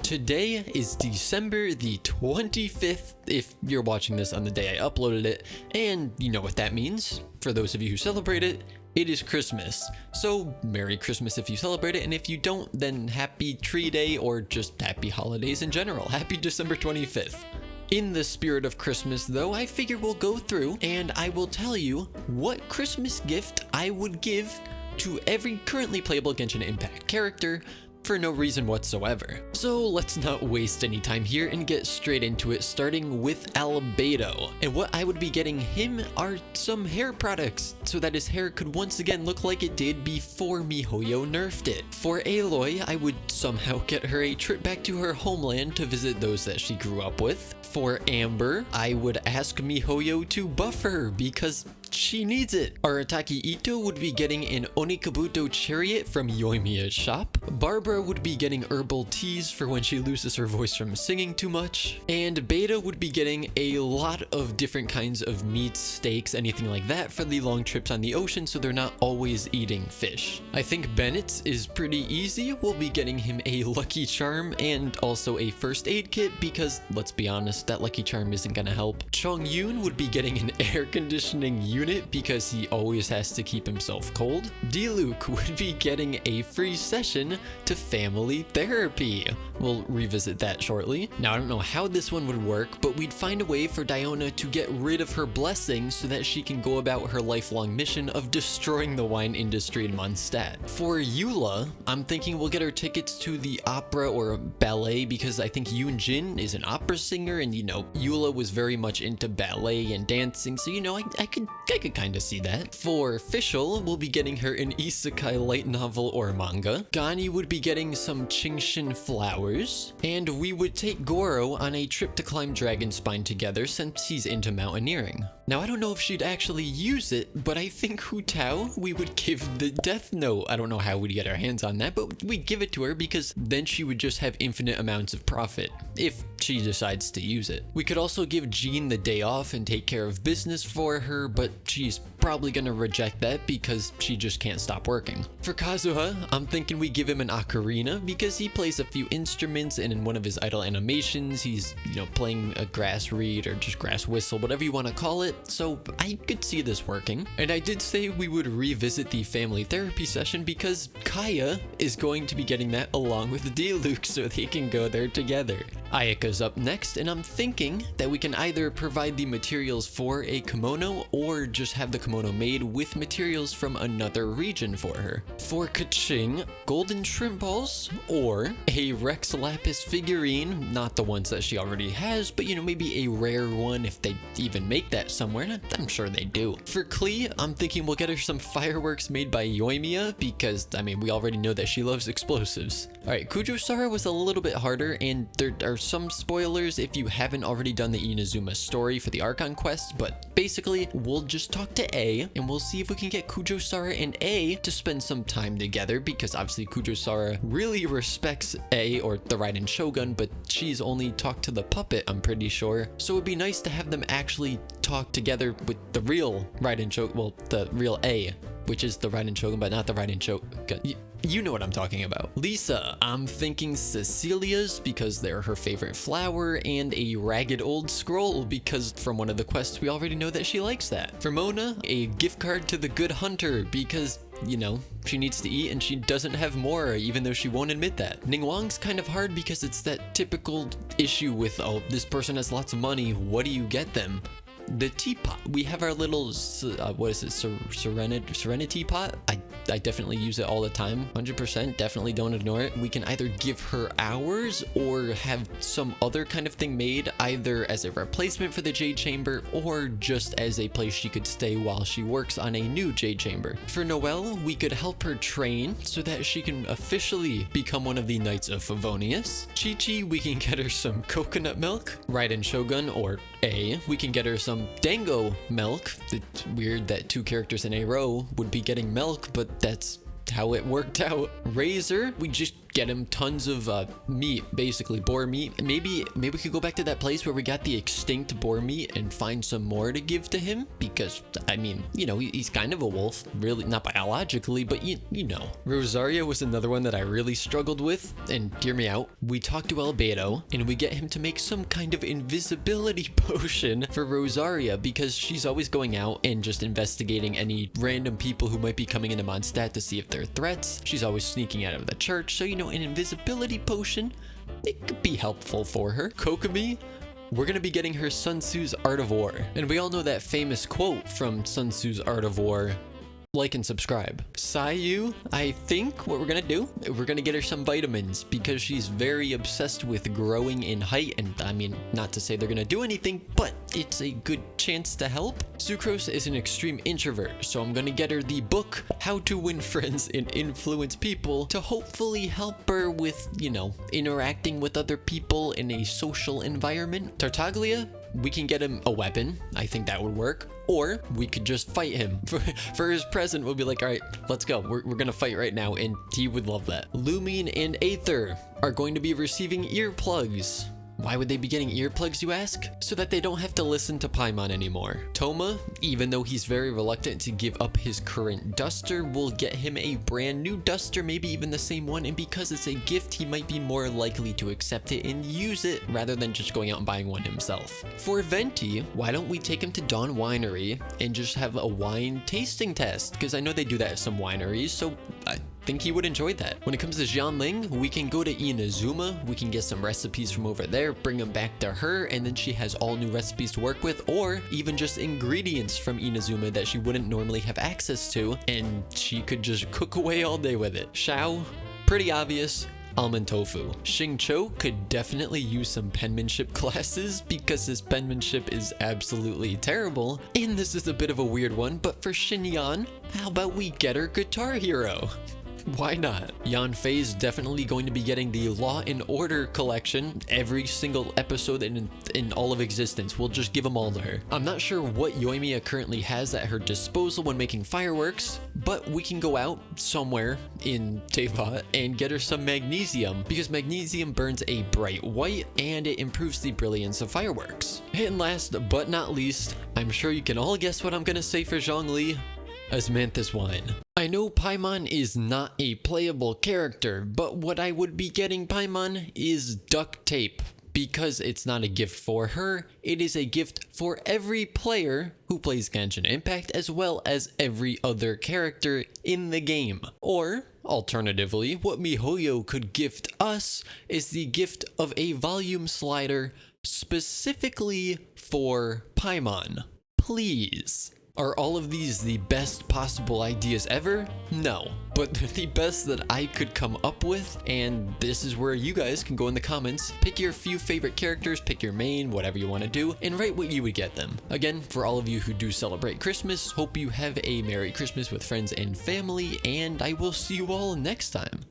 Today is December the 25th, if you're watching this on the day I uploaded it, and you know what that means. For those of you who celebrate it, it is Christmas. So Merry Christmas if you celebrate it, and if you don't, then Happy Tree Day or just Happy Holidays in general. Happy December 25th. In the spirit of Christmas though, I figure we'll go through and I will tell you what Christmas gift I would give to every currently playable Genshin Impact character for no reason whatsoever. So let's not waste any time here and get straight into it, starting with Albedo. And what I would be getting him are some hair products so that his hair could once again look like it did before MiHoYo nerfed it. For Aloy, I would somehow get her a trip back to her homeland to visit those that she grew up with. For Amber, I would ask MiHoYo to buff her because she needs it. Arataki Ito would be getting an Onikabuto chariot from Yoimiya's shop. Barbara would be getting herbal teas for when she loses her voice from singing too much. And Beta would be getting a lot of different kinds of meats, steaks, anything like that for the long trips on the ocean so they're not always eating fish. I think Bennett's is pretty easy. We'll be getting him a Lucky Charm and also a first aid kit because, let's be honest, that Lucky Charm isn't gonna help. Chongyun would be getting an air conditioning unit because he always has to keep himself cold. Diluc would be getting a free session to family therapy. We'll revisit that shortly. Now, I don't know how this one would work, but we'd find a way for Diona to get rid of her blessing so that she can go about her lifelong mission of destroying the wine industry in Mondstadt. For Eula, I'm thinking we'll get her tickets to the opera or ballet because I think Yoonjin is an opera singer and, you know, Eula was very much into ballet and dancing, so, you know, I could kind of see that. For Fischl, we'll be getting her an isekai light novel or manga. Gani would be getting some Qingshin flowers, and we would take Goro on a trip to climb Dragonspine together since he's into mountaineering. Now, I don't know if she'd actually use it, but I think Hu Tao, we would give the Death Note. I don't know how we'd get our hands on that, but we'd give it to her because then she would just have infinite amounts of profit if she decides to use it. We could also give Jean the day off and take care of business for her, but she's probably gonna reject that because she just can't stop working. For Kazuha, I'm thinking we give him an ocarina because he plays a few instruments, and in one of his idle animations, he's, you know, playing a grass reed or just grass whistle, whatever you want to call it. So I could see this working. And I did say we would revisit the family therapy session because Kaya is going to be getting that along with Diluc so they can go there together. Ayaka's up next, and I'm thinking that we can either provide the materials for a kimono or just have the kimono made with materials from another region for her. For Kaching, golden shrimp balls or a Rex Lapis figurine, not the ones that she already has, but, you know, maybe a rare one if they even make that somewhere, and I'm sure they do. For Klee, I'm thinking we'll get her some fireworks made by Yoimiya because, I mean, we already know that she loves explosives. Alright, Kujo-Sara was a little bit harder, and there are some spoilers if you haven't already done the Inazuma story for the Archon quest, but basically, we'll just talk to A, and we'll see if we can get Kujo-Sara and A to spend some time together, because obviously Kujo-Sara really respects A, or the Raiden Shogun, but she's only talked to the puppet, I'm pretty sure. So it'd be nice to have them actually talk together with the real Raiden Shogun, well, the real A, which is the Raiden Shogun, but not the Raiden Shogun. You know what I'm talking about. Lisa, I'm thinking Cecilia's because they're her favorite flower, and a ragged old scroll because from one of the quests we already know that she likes that. For Mona, a gift card to the Good Hunter because, you know, she needs to eat and she doesn't have more, even though she won't admit that. Ningguang's kind of hard because it's that typical issue with, oh, this person has lots of money, what do you get them? The teapot. We have our little, what is it, Serenity pot? I definitely use it all the time, 100%, definitely don't ignore it. We can either give her ours or have some other kind of thing made, either as a replacement for the Jade Chamber or just as a place she could stay while she works on a new Jade Chamber. For Noelle, we could help her train so that she can officially become one of the Knights of Favonius. Chi-Chi, we can get her some coconut milk. Raiden Shogun, or A, we can get her some Dango milk. It's weird that two characters in a row would be getting milk, but that's how it worked out. Razor, we just get him tons of meat, basically boar meat. Maybe we could go back to that place where we got the extinct boar meat and find some more to give to him, because I mean, you know, he's kind of a wolf, really, not biologically, but you know. Rosaria was another one that I really struggled with, and hear me out. We talk to Albedo and we get him to make some kind of invisibility potion for Rosaria, because she's always going out and just investigating any random people who might be coming into Mondstadt to see if they're threats. She's always sneaking out of the church, so you know, an invisibility potion, it could be helpful for her. Kokomi, we're gonna be getting her Sun Tzu's Art of War, and we all know that famous quote from Sun Tzu's Art of War. Like and subscribe. Sayu, I think what we're gonna do, we're gonna get her some vitamins, because she's very obsessed with growing in height, and I mean, not to say they're gonna do anything, but it's a good chance to help. Sucrose is an extreme introvert, so I'm gonna get her the book How to Win Friends and Influence People to hopefully help her with, you know, interacting with other people in a social environment. Tartaglia, we can get him a weapon. I think that would work. Or we could just fight him. For his present, we'll be like, all right, let's go. We're gonna fight right now, and he would love that. Lumine and Aether are going to be receiving earplugs. Why would they be getting earplugs, you ask? So that they don't have to listen to Paimon anymore. Toma, even though he's very reluctant to give up his current duster, will get him a brand new duster, maybe even the same one, and because it's a gift, he might be more likely to accept it and use it rather than just going out and buying one himself. For Venti, why don't we take him to Dawn Winery and just have a wine tasting test? Because I know they do that at some wineries, so I think he would enjoy that. When it comes to Jianling, we can go to Inazuma, we can get some recipes from over there, bring them back to her, and then she has all new recipes to work with, or even just ingredients from Inazuma that she wouldn't normally have access to, and she could just cook away all day with it. Xiao, pretty obvious. Almond tofu. Xingqiu could definitely use some penmanship classes, because his penmanship is absolutely terrible. And this is a bit of a weird one, but for Xinyan, how about we get her Guitar Hero? Why not? Yanfei is definitely going to be getting the Law and Order collection. Every single episode in all of existence. We'll just give them all to her. I'm not sure what Yoimiya currently has at her disposal when making fireworks, but we can go out somewhere in Teyvat and get her some magnesium, because magnesium burns a bright white and it improves the brilliance of fireworks. And last but not least, I'm sure you can all guess what I'm gonna say for Zhongli. Osmanthus wine. I know Paimon is not a playable character, but what I would be getting Paimon is duct tape. Because it's not a gift for her, it is a gift for every player who plays Genshin Impact, as well as every other character in the game. Or, alternatively, what MiHoYo could gift us is the gift of a volume slider specifically for Paimon. Please. Are all of these the best possible ideas ever? No, but they're the best that I could come up with, and this is where you guys can go in the comments, pick your few favorite characters, pick your main, whatever you want to do, and write what you would get them. Again, for all of you who do celebrate Christmas, hope you have a Merry Christmas with friends and family, and I will see you all next time.